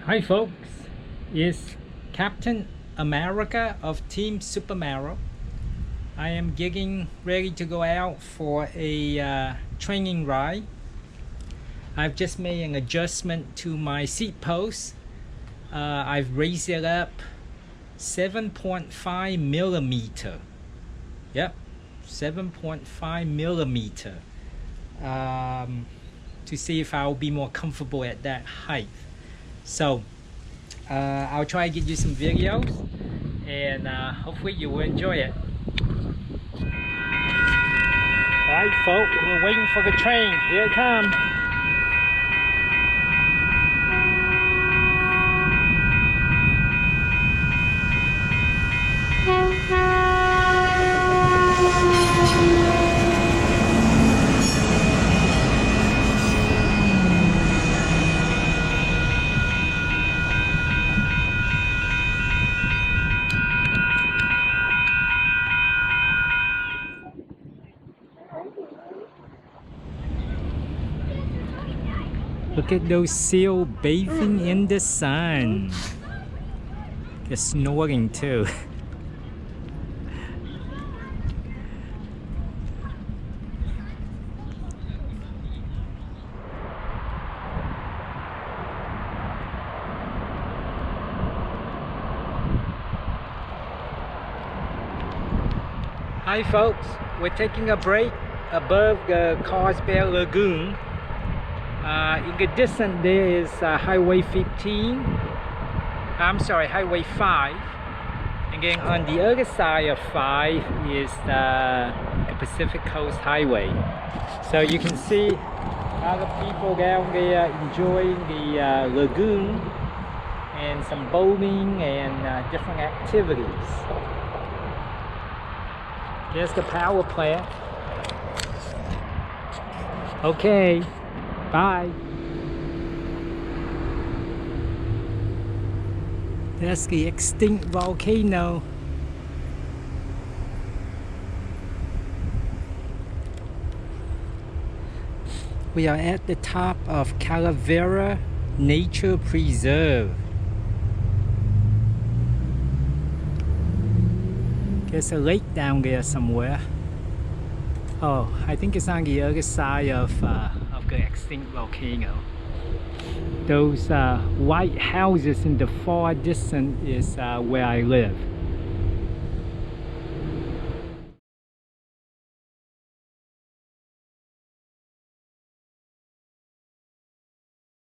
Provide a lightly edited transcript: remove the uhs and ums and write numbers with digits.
Hi folks, it's Captain America of Team Super Mario. I am getting ready to go out for a training ride. I've just made an adjustment to my seat post. I've raised it up 7.5 millimeter. Yep, 7.5 millimeter to see if I'll be more comfortable at that height. So I'll try to get you some videos and hopefully you will enjoy it. Alright folks, we're waiting for the train. Here it comes. Look at those seals bathing in the sun. They're snorting too. Hi folks, we're taking a break above the Carlsbad Lagoon. In the distance there is Highway 15. I'm sorry, Highway 5. And then on the other side of 5 is the Pacific Coast Highway. So you can see a lot of people down there enjoying the lagoon and some boating and different activities. There's the power plant. Okay. Bye. That's the extinct volcano. We are at the top of Calavera Nature Preserve. There's a lake down there somewhere. Oh, I think it's on the other side of the extinct volcano. Those white houses in the far distance is where I live.